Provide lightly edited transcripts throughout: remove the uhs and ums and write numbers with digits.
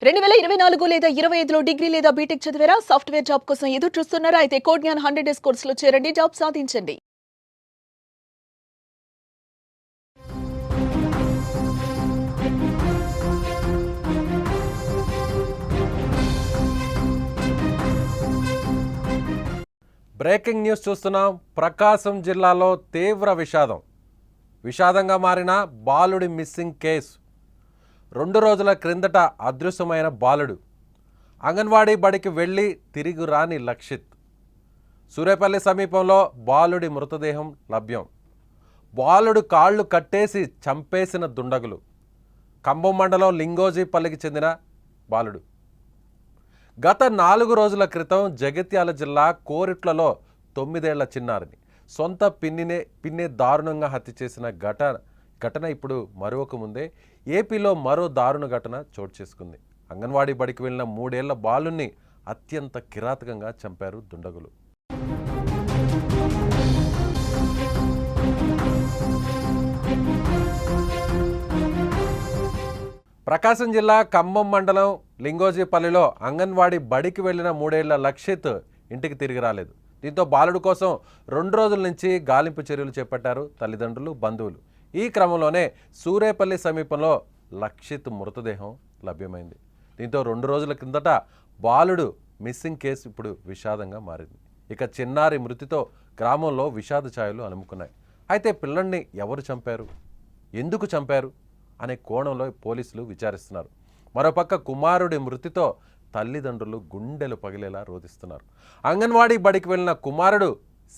2024 లేదా 25లో డిగ్రీ లేదా బీటెక్ చదివారా? సాఫ్ట్‌వేర్ జాబ్ కోసం ఎదురు చూస్తున్నారా? అయితే కోడ్ జ్ఞాన్ 100 డేస్ కోర్సులో చేరండి. జాబ్ సాధించండి. బ్రేకింగ్ న్యూస్ చూస్తున్నాం. ప్రకాశం జిల్లాలో తీవ్ర విషాదంగా మారిన బాలుడి మిస్సింగ్ కేసు. 2 రోజుల క్రిందట అదృశ్యమైన బాలుడు. అంగన్వాడీ బడికి వెళ్ళి తిరిగి రాని లక్షిత్. సూరేపల్లి సమీపంలో బాలుడి మృతదేహం లభ్యం. బాలుడు కాళ్ళు కట్టేసి చంపేసిన దుండగులు. ఖమ్మం మండలం లింగోజీపల్లికి చెందిన బాలుడు. గత 4 రోజుల క్రితం జగిత్యాల జిల్లా కోరిట్లలో 9 ఏళ్ల చిన్నారిని సొంత పిన్నే దారుణంగా హత్య చేసిన ఘటన ఇప్పుడు మరొక ముందే ఏపీలో మరో దారుణ ఘటన చోటు చేసుకుంది. అంగన్వాడీ బడికి వెళ్ళిన 3 ఏళ్ల బాలుని అత్యంత కిరాతకంగా చంపారు దుండగులు. ప్రకాశం జిల్లా ఖమ్మం మండలం లింగోజీపల్లిలో అంగన్వాడీ బడికి వెళ్లిన 3 ఏళ్ల లక్షిత్ ఇంటికి తిరిగి రాలేదు. దీంతో బాలుడు కోసం 2 రోజుల నుంచి గాలింపు చర్యలు చేపట్టారు తల్లిదండ్రులు, బంధువులు. ఈ క్రమంలోనే సూరేపల్లి సమీపంలో లక్షిత్ మృతదేహం లభ్యమైంది. దీంతో 2 రోజుల కిందట బాలుడు మిస్సింగ్ కేసు ఇప్పుడు విషాదంగా మారింది. ఇక చిన్నారి మృతితో గ్రామంలో విషాద ఛాయలు అలుముకున్నాయి. అయితే పిల్లల్ని ఎవరు చంపారు, ఎందుకు చంపారు అనే కోణంలో పోలీసులు విచారిస్తున్నారు. మరోపక్క కుమారుడి మృతితో తల్లిదండ్రులు గుండెలు పగిలేలా రోధిస్తున్నారు. అంగన్వాడీ బడికి వెళ్ళిన కుమారుడు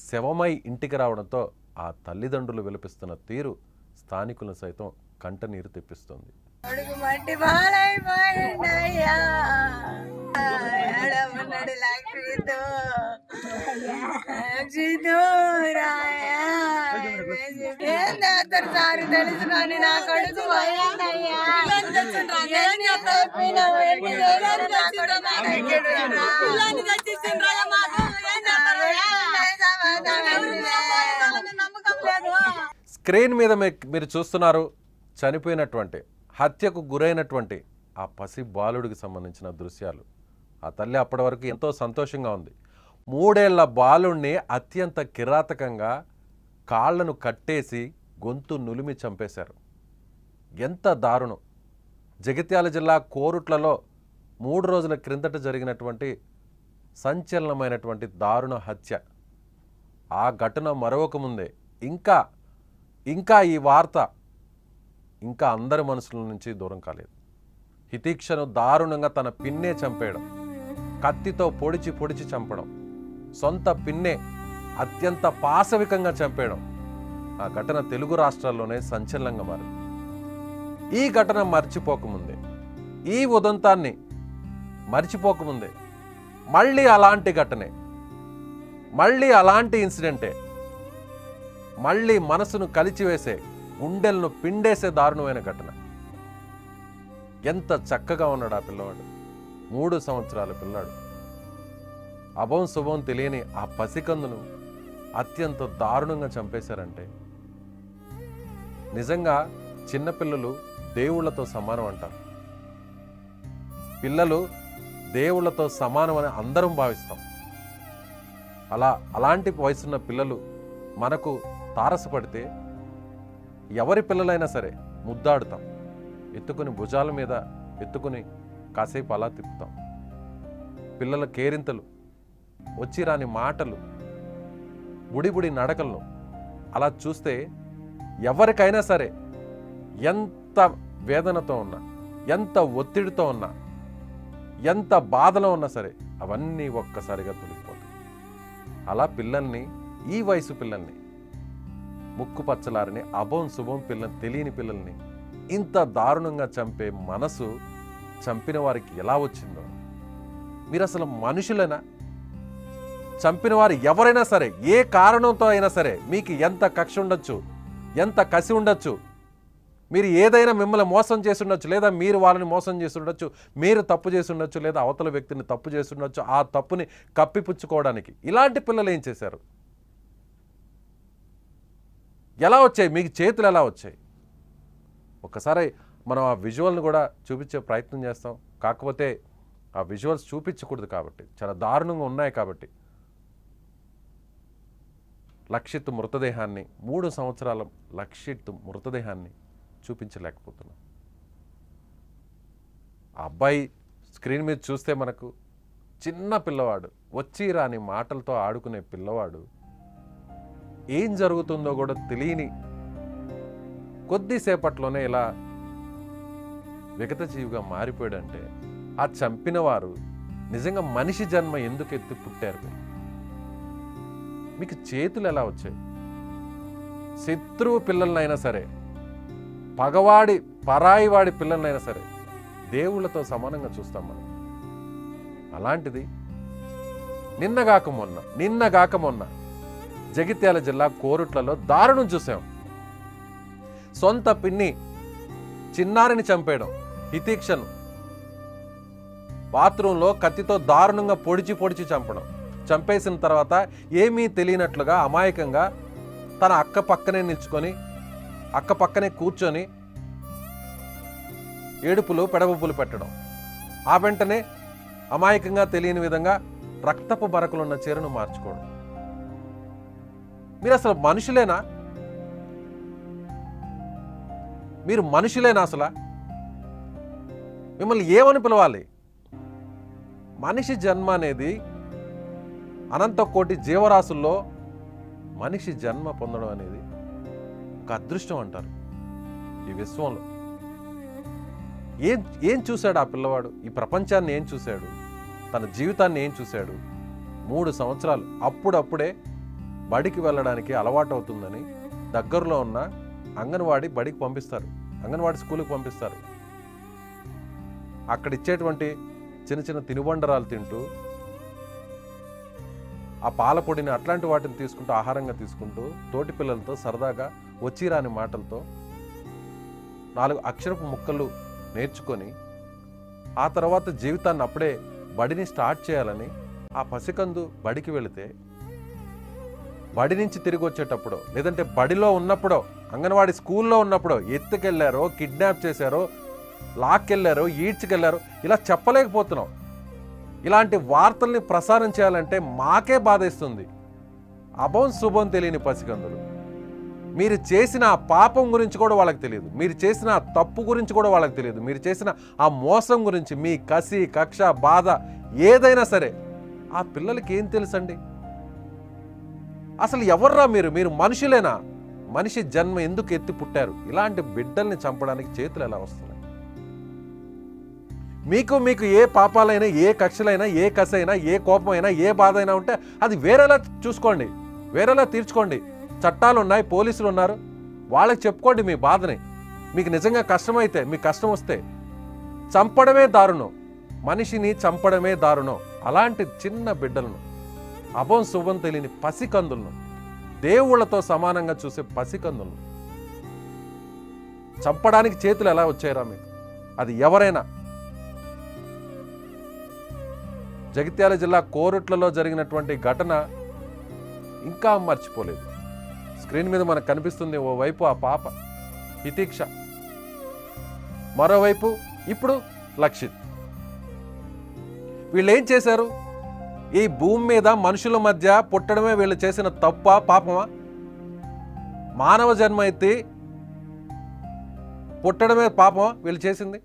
శవమై ఇంటికి రావడంతో ఆ తల్లిదండ్రులు విలపిస్తున్న తీరు స్థానికులను సైతం కంటనీరు తెప్పిస్తోంది. స్క్రీన్ మీద మీరు చూస్తున్నారు చనిపోయినటువంటి, హత్యకు గురైనటువంటి ఆ పసి బాలుడికి సంబంధించిన దృశ్యాలు. ఆ తల్లి అప్పటి వరకు ఎంతో సంతోషంగా ఉంది. 3 ఏళ్ల బాలుడిని అత్యంత కిరాతకంగా కాళ్లను కట్టేసి గొంతు నులిమి చంపేశారు. ఎంత దారుణం! జగిత్యాల జిల్లా కోరుట్లలో 3 రోజుల క్రిందట జరిగినటువంటి సంచలనమైనటువంటి దారుణ హత్య. ఆ ఘటన మరొక ముందే ఇంకా ఈ వార్త ఇంకా అందరి మనసుల నుంచి దూరం కాలేదు. హితీక్షను దారుణంగా తన పిన్నే చంపేయడం, కత్తితో పొడిచి చంపడం, సొంత పిన్నే అత్యంత పాశవికంగా చంపేయడం. ఆ ఘటన తెలుగు రాష్ట్రాల్లోనే సంచలనంగా మారింది. ఈ ఘటన మర్చిపోకముందే, ఈ ఉదంతాన్ని మర్చిపోకముందే మళ్ళీ అలాంటి ఘటనే, మళ్ళీ అలాంటి ఇన్సిడెంటే, మళ్ళీ మనసును కలిచివేసే, గుండెలను పిండేసే దారుణమైన ఘటన. ఎంత చక్కగా ఉన్నాడు ఆ పిల్లవాడు! 3 సంవత్సరాల పిల్లాడు. అభం శుభం తెలియని ఆ పసికందును అత్యంత దారుణంగా చంపేశారంటే నిజంగా చిన్నపిల్లలు దేవుళ్లతో సమానం అంటారు. పిల్లలు దేవుళ్లతో సమానం అని అందరం భావిస్తాం. అలాంటి వయసున్న పిల్లలు మనకు తారసపడితే ఎవరి పిల్లలైనా సరే ముద్దాడుతాం, ఎత్తుకుని భుజాల మీద ఎత్తుకుని కాసేపు అలా తిప్పుతాం. పిల్లల కేరింతలు, వచ్చి రాని మాటలు, బుడి నడకలను అలా చూస్తే ఎవరికైనా సరే ఎంత వేదనతో ఉన్నా, ఎంత ఒత్తిడితో ఉన్నా, ఎంత బాధలో ఉన్నా సరే అవన్నీ ఒక్కసారిగా తొలగిపోతాయి. అలా పిల్లల్ని, ఈ వయసు పిల్లల్ని, ముక్కు పచ్చలారని అభం శుభం తెలియని పిల్లల్ని ఇంత దారుణంగా చంపే మనసు చంపిన వారికి ఎలా వచ్చిందో. మీరు అసలు మనుషులైనా? చంపిన వారు ఎవరైనా సరే, ఏ కారణంతో అయినా సరే, మీకు ఎంత కక్ష ఉండొచ్చు, ఎంత కసి ఉండొచ్చు, మీరు ఏదైనా మిమ్మల్ని మోసం చేసి ఉండొచ్చు, లేదా మీరు వాళ్ళని మోసం చేసి ఉండొచ్చు, మీరు తప్పు చేసి ఉండొచ్చు, లేదా అవతల వ్యక్తిని తప్పు చేసి ఉండొచ్చు. ఆ తప్పుని కప్పిపుచ్చుకోవడానికి ఇలాంటి పిల్లలు ఏం చేశారు? ఎలా వచ్చాయి మీకు చేతులు? ఎలా వచ్చాయి? ఒకసారి మనం ఆ విజువల్ని కూడా చూపించే ప్రయత్నం చేస్తాం. కాకపోతే ఆ విజువల్స్ చూపించకూడదు కాబట్టి, చాలా దారుణంగా ఉన్నాయి కాబట్టి లక్షిత్ మృతదేహాన్ని 3 సంవత్సరాల లక్షిత్ మృతదేహాన్ని చూపించలేకపోతున్నాం. ఆ అబ్బాయి స్క్రీన్ మీద చూస్తే మనకు చిన్న పిల్లవాడు, వచ్చి రాని మాటలతో ఆడుకునే పిల్లవాడు, ఏం జరుగుతుందో కూడా తెలియని కొద్దిసేపట్లోనే ఇలా విగతజీవిగా మారిపోయాడంటే ఆ చంపిన వారు నిజంగా మనిషి జన్మ ఎందుకు ఎత్తి పుట్టారు? మీకు చేతులు ఎలా వచ్చాయి? శత్రువు పిల్లలనైనా సరే, పగవాడి పరాయి వాడి పిల్లలనైనా సరే దేవుళ్ళతో సమానంగా చూస్తాం మనం. అలాంటిది నిన్నగాక మొన్న జగిత్యాల జిల్లా కోరుట్లలో దారుణం చూసాం. సొంత పిన్ని చిన్నారిని చంపేయడం, హితీక్షను బాత్రూంలో కత్తితో దారుణంగా పొడిచి చంపడం, చంపేసిన తర్వాత ఏమీ తెలియనట్లుగా అమాయకంగా తన అక్క పక్కనే నిల్చుకొని, అక్క పక్కనే కూర్చొని ఏడుపులు పెడబొబ్బులు పెట్టడం, ఆ వెంటనే అమాయకంగా తెలియని విధంగా రక్తపు బరకలున్న చీరను మార్చుకోవడం. మీరు అసలు మనుషులేనా? మీరు మనుషులేనా? అసలు మిమ్మల్ని ఏమని పిలవాలి? మనిషి జన్మ అనేది అనంత కోటి జీవరాశుల్లో మనిషి జన్మ పొందడం అనేది ఒక అదృష్టం అంటారు ఈ విశ్వంలో. ఏం చూశాడు ఆ పిల్లవాడు? ఈ ప్రపంచాన్ని ఏం చూశాడు? తన జీవితాన్ని ఏం చూశాడు? 3 సంవత్సరాలు అప్పుడప్పుడే బడికి వెళ్ళడానికి అలవాటు అవుతుందని దగ్గరలో ఉన్న అంగన్వాడీ బడికి పంపిస్తారు, అంగన్వాడీ స్కూల్కి పంపిస్తారు. అక్కడ ఇచ్చేటువంటి చిన్న తినుబండరాలు తింటూ, ఆ పాల పొడిని అట్లాంటి వాటిని తీసుకుంటూ, ఆహారంగా తీసుకుంటూ, తోటి పిల్లలతో సరదాగా వచ్చిరాని మాటలతో 4 అక్షరపు ముక్కలు నేర్చుకొని ఆ తర్వాత జీవితాన్ని అప్పుడే బడిని స్టార్ట్ చేయాలని ఆ పసికందు బడికి వెళితే, బడి నుంచి తిరిగి వచ్చేటప్పుడు, లేదంటే బడిలో ఉన్నప్పుడో, అంగన్వాడీ స్కూల్లో ఉన్నప్పుడో ఎత్తుకెళ్లారో, కిడ్నాప్ చేశారో, లాక్కెళ్ళారో, ఈడ్చుకెళ్లారో, ఇలా చెప్పలేకపోతున్నాం. ఇలాంటి వార్తల్ని ప్రసారం చేయాలంటే మాకే బాధేస్తుంది. అభం శుభం తెలియని పసికందులు. మీరు చేసిన ఆ పాపం గురించి కూడా వాళ్ళకి తెలియదు, మీరు చేసిన ఆ తప్పు గురించి కూడా వాళ్ళకి తెలియదు, మీరు చేసిన ఆ మోసం గురించి, మీ కసి, కక్ష, బాధ ఏదైనా సరే ఆ పిల్లలకి ఏం తెలుసండి? అసలు ఎవర్రా మీరు? మీరు మనుషులేనా? మనిషి జన్మ ఎందుకు ఎత్తి పుట్టారు? ఇలాంటి బిడ్డల్ని చంపడానికి చేతులు ఎలా వస్తున్నాయి? మీకు ఏ పాపాలైనా, ఏ కక్షలైనా, ఏ కసైనా, ఏ కోపమైనా, ఏ బాధ అయినా ఉంటే అది వేరేలా చూసుకోండి, వేరేలా తీర్చుకోండి. చట్టాలు ఉన్నాయి, పోలీసులు ఉన్నారు, వాళ్ళకి చెప్పుకోండి మీ బాధని. మీకు నిజంగా కష్టమైతే, మీకు కష్టం వస్తే చంపడమే దారుణం, మనిషిని చంపడమే దారుణం. అలాంటి చిన్న బిడ్డలను, అభం శుభం తెలియని పసికందులను, దేవుళ్లతో సమానంగా చూసే పసికందులను చంపడానికి చేతులు ఎలా వచ్చాయరా మీకు? అది ఎవరైనా. జగిత్యాల జిల్లా కోరుట్లలో జరిగినటువంటి ఘటన ఇంకా మర్చిపోలేదు. స్క్రీన్ మీద మనకు కనిపిస్తుంది, ఓవైపు ఆ పాప హితీక్ష, మరోవైపు ఇప్పుడు లక్షిత్. వీళ్ళు ఏం చేశారు? ఈ భూమి మీద మనుషుల మధ్య పుట్టడమే వీళ్ళు చేసిన తప్పా, పాపమా? మానవ జన్మ ఎత్తి పుట్టడమే పాపమా వీళ్ళు చేసింది?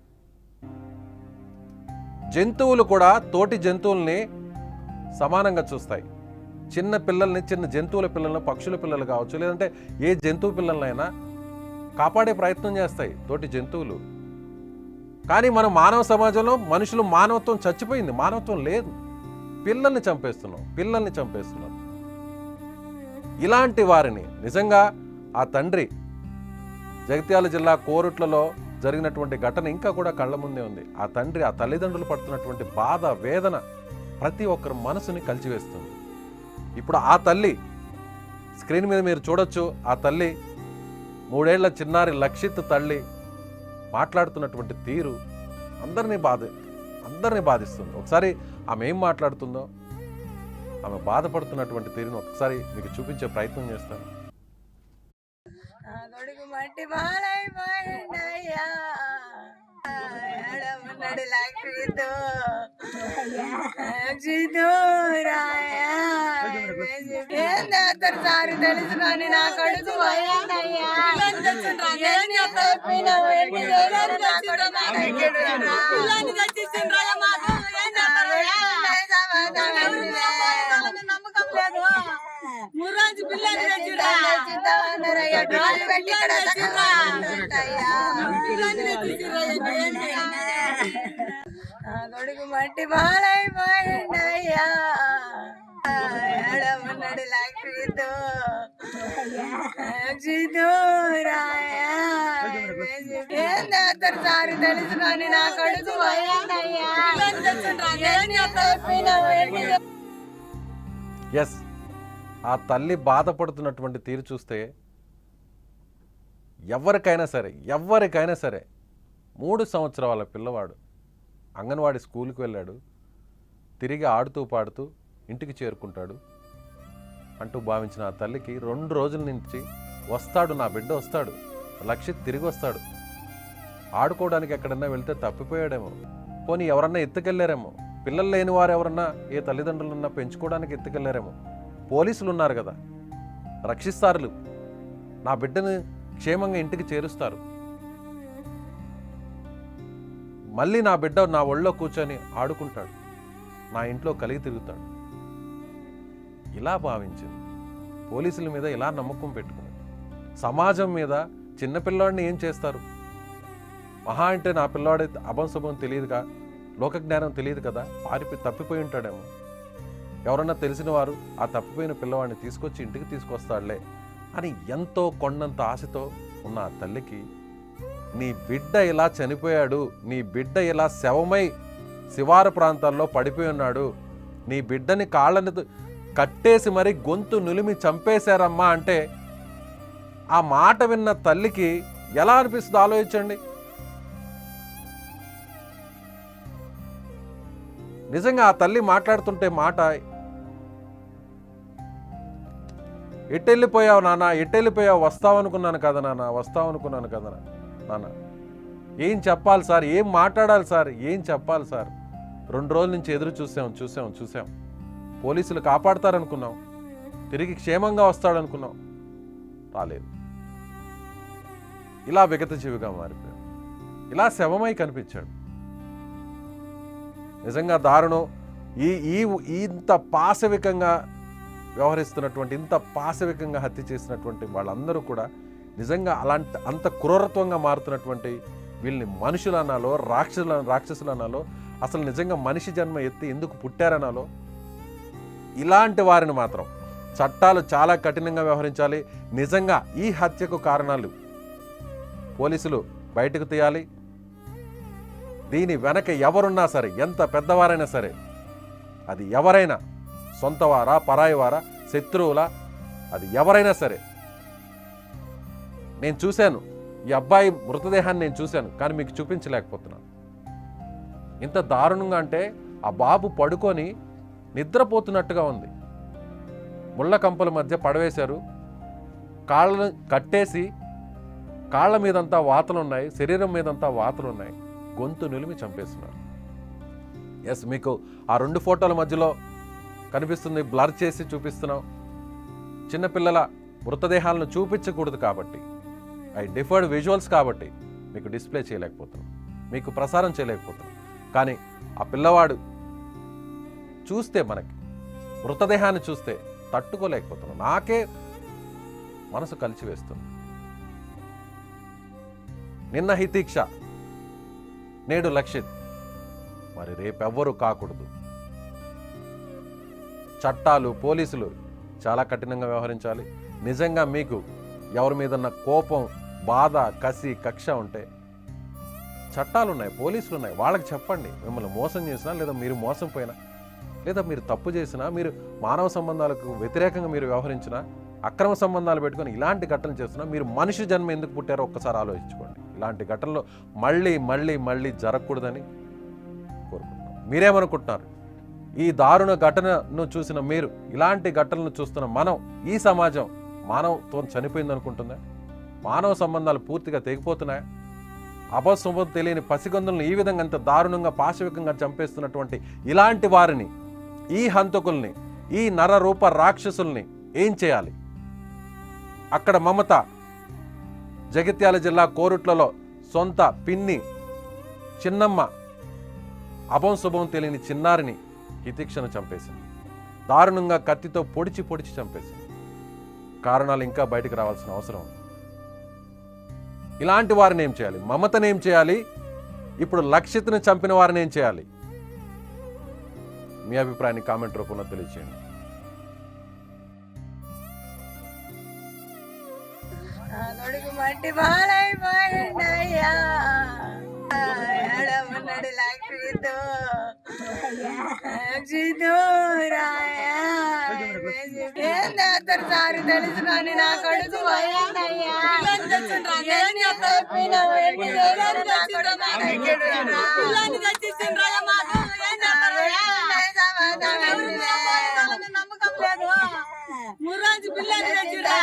జంతువులు కూడా తోటి జంతువుల్ని సమానంగా చూస్తాయి. చిన్న పిల్లల్ని, చిన్న జంతువుల పిల్లలను, పక్షుల పిల్లలు కావచ్చు, లేదంటే ఏ జంతువు పిల్లలనైనా కాపాడే ప్రయత్నం చేస్తాయి తోటి జంతువులు. కానీ మన మానవ సమాజంలో మనుషులు మానవత్వం చచ్చిపోయింది, మానవత్వం లేదు. పిల్లల్ని చంపేస్తున్నాం. ఇలాంటి వారిని నిజంగా ఆ తండ్రి, జగిత్యాల జిల్లా కోరుట్లలో జరిగినటువంటి ఘటన ఇంకా కూడా కళ్ళ ముందే ఉంది. ఆ తండ్రి, ఆ తల్లిదండ్రులు పడుతున్నటువంటి బాధ, వేదన ప్రతి ఒక్కరి మనసుని కలిచివేస్తుంది. ఇప్పుడు ఆ తల్లి, స్క్రీన్ మీద మీరు చూడొచ్చు, ఆ తల్లి 3 ఏళ్ల చిన్నారి లక్షిత్ తల్లి మాట్లాడుతున్నటువంటి తీరు అందరినీ బాధిస్తుంది. ఒకసారి ఆమె ఏం మాట్లాడుతుందో, ఆమె బాధపడుతున్నటువంటి తీరును ఒకసారి మీకు చూపించే ప్రయత్నం చేస్తాను. కొడుకు మట్టి బాలైపోయిందయ్యా, సారి తెలుసుకొని నా కొడుకు నమ్మకం లేదు మురాజు పిల్లలు కొడుకు మట్టి బాలైపోయిందయ్యా ఉన్నాడు లక్ష్మితో ఏం చేస్తారు సారి తెలుసుకొని నా కొడుకు ఎస్, ఆ తల్లి బాధపడుతున్నటువంటి తీరు చూస్తే ఎవరికైనా సరే 3 సంవత్సరాల పిల్లవాడు అంగన్వాడీ స్కూల్కి వెళ్ళాడు, తిరిగి ఆడుతూ పాడుతూ ఇంటికి చేరుకుంటాడు అంటూ భావించిన ఆ తల్లికి 2 రోజుల నుంచి వస్తాడు, నా బిడ్డ వస్తాడు, లక్షిత్ తిరిగి వస్తాడు, ఆడుకోవడానికి ఎక్కడన్నా వెళ్తే తప్పిపోయాడేమో, పోనీ ఎవరన్నా ఎత్తుకెళ్ళారేమో, పిల్లలు లేని వారు ఎవరన్నా ఏ తల్లిదండ్రులున్నా పెంచుకోవడానికి ఎత్తుకెళ్ళారేమో, పోలీసులు ఉన్నారు కదా, రక్షిస్తారు, నా బిడ్డను క్షేమంగా ఇంటికి చేరుస్తారు, మళ్ళీ నా బిడ్డ నా ఒళ్ళో కూర్చొని ఆడుకుంటాడు, నా ఇంట్లో కలిగి తిరుగుతాడు. ఇలా భావించింది, పోలీసుల మీద ఇలా నమ్మకం పెట్టుకుంది. సమాజం మీద చిన్నపిల్లాడిని ఏం చేస్తారు, మహా అంటే నా పిల్లాడి అభంశుభం తెలియదుగా, లోకజ్ఞానం తెలియదు కదా, తప్పిపోయి ఉంటాడేమో, ఎవరన్నా తెలిసిన వారు ఆ తప్పిపోయిన పిల్లవాడిని తీసుకొచ్చి ఇంటికి తీసుకొస్తాడులే అని ఎంతో కొండంత ఆశతో ఉన్న ఆ తల్లికి నీ బిడ్డ ఇలా చనిపోయాడు, నీ బిడ్డ ఇలా శవమై శివారు ప్రాంతాల్లో పడిపోయి ఉన్నాడు, నీ బిడ్డని కాళ్ళని కట్టేసి మరి గొంతు నులిమి చంపేశారమ్మా అంటే ఆ మాట విన్న తల్లికి ఎలా అనిపిస్తుందో ఆలోచించండి. నిజంగా ఆ తల్లి మాట్లాడుతుంటే మాట, ఎట్టెళ్ళిపోయావు నాన్న, ఎట్టెళ్ళిపోయావు, వస్తావనుకున్నాను కదా నాన్న, ఏం చెప్పాలి సార్, ఏం మాట్లాడాలి సార్, ఏం చెప్పాలి సార్, 2 రోజుల నుంచి ఎదురు చూసాం, పోలీసులు కాపాడతారనుకున్నాం, తిరిగి క్షేమంగా వస్తాడనుకున్నాం, రాలేదు, ఇలా విగతజీవిగా మారిపోయాడు, ఇలా శవమై కనిపించాడు. నిజంగా దారుణం. ఇంత పాశవికంగా వ్యవహరిస్తున్నటువంటి, ఇంత పాశవికంగా హత్య చేసినటువంటి వాళ్ళందరూ కూడా నిజంగా అంత క్రూరత్వంగా మారుతున్నటువంటి వీళ్ళని మనుషులు అనాలో, రాక్షసులు అనాలో, అసలు నిజంగా మనిషి జన్మ ఎత్తి ఎందుకు పుట్టారనాలో, ఇలాంటి వారిని మాత్రం చట్టాలు చాలా కఠినంగా వ్యవహరించాలి. నిజంగా ఈ హత్యకు కారణాలు పోలీసులు బయటకు తీయాలి. దీని వెనక ఎవరున్నా సరే, ఎంత పెద్దవారైనా సరే, అది ఎవరైనా, సొంతవారా, పరాయివారా, శత్రువులా, అది ఎవరైనా సరే. నేను చూశాను, ఈ అబ్బాయి మృతదేహాన్ని నేను చూశాను, కానీ మీకు చూపించలేకపోతున్నాను. ఇంత దారుణంగా అంటే ఆ బాబు పడుకొని నిద్రపోతున్నట్టుగా ఉంది, ముళ్ళ కంపల మధ్య పడవేశారు, కాళ్ళను కట్టేసి కాళ్ళ మీదంతా వాతలున్నాయి, శరీరం మీదంతా వాతలున్నాయి, గొంతు నిలిమి చంపేస్తున్నారు. ఎస్, మీకు ఆ 2 ఫోటోల మధ్యలో కనిపిస్తుంది, బ్లర్ చేసి చూపిస్తున్నాం. చిన్నపిల్లల మృతదేహాలను చూపించకూడదు కాబట్టి, డిఫర్డ్ విజువల్స్ కాబట్టి మీకు డిస్ప్లే చేయలేకపోతున్నాం, మీకు ప్రసారం చేయలేకపోతున్నాం. కానీ ఆ పిల్లవాడు చూస్తే, మనకి మృతదేహాన్ని చూస్తే తట్టుకోలేకపోతున్నాం. నాకే మనసు కలిచివేస్తుంది. నిన్న హితీక్ష, నేడు లక్షిత్, మరి రేపెవ్వరూ కాకూడదు. చట్టాలు, పోలీసులు చాలా కఠినంగా వ్యవహరించాలి. నిజంగా మీకు ఎవరి మీదన్న కోపం, బాధ, కసి, కక్ష ఉంటే చట్టాలు ఉన్నాయి, పోలీసులు ఉన్నాయి, వాళ్ళకి చెప్పండి. మిమ్మల్ని మోసం చేసినా, లేదా మీరు మోసం పోయినా, లేదా మీరు తప్పు చేసినా, మీరు మానవ సంబంధాలకు వ్యతిరేకంగా మీరు వ్యవహరించినా, అక్రమ సంబంధాలు పెట్టుకొని ఇలాంటి ఘటనలు చేస్తున్నా, మీరు మనిషి జన్మ ఎందుకు పుట్టారో ఒక్కసారి ఆలోచించుకోండి. ఇలాంటి ఘటనలు మళ్ళీ మళ్ళీ మళ్ళీ జరగకూడదని కోరుకుంటున్నాను. మీరేమనుకుంటున్నారు? ఈ దారుణ ఘటనను చూసిన మీరు, ఇలాంటి ఘటనలను చూస్తున్న మనం, ఈ సమాజం మానవత్వం చనిపోయింది అనుకుంటుందా? మానవ సంబంధాలు పూర్తిగా తెగిపోతున్నాయా? అపశుభం తెలియని పసిగొందులను ఈ విధంగా అంత దారుణంగా పాశవికంగా చంపేస్తున్నటువంటి ఇలాంటి వారిని, ఈ హంతకుల్ని, ఈ నరరూప రాక్షసుల్ని ఏం చేయాలి? అక్కడ మమత జగిత్యాల జిల్లా కోరుట్లలో సొంత పిన్ని చిన్నమ్మ అభంశుభం తెలియని చిన్నారిని హితిక్షను చంపేసింది. దారుణంగా కత్తితో పొడిచి పొడిచి చంపేసింది. కారణాలు ఇంకా బయటకు రావాల్సిన అవసరం ఉంది. ఇలాంటి వారిని ఏం చేయాలి? మమతను ఏం చేయాలి? ఇప్పుడు లక్షిత్ను చంపిన వారిని ఏం చేయాలి? మీ అభిప్రాయాన్ని కామెంట్ రూపంలో తెలియజేయండి. కొడుకు మట్టి బాలైపోయిండయ్యా, ఉన్నాడు లక్ష్మితో ఏం చేస్తారు సార్ తెలుసు కానీ నా కొడుకు పోయిందయ్యా. మురాజు పిల్లలు పిల్లలు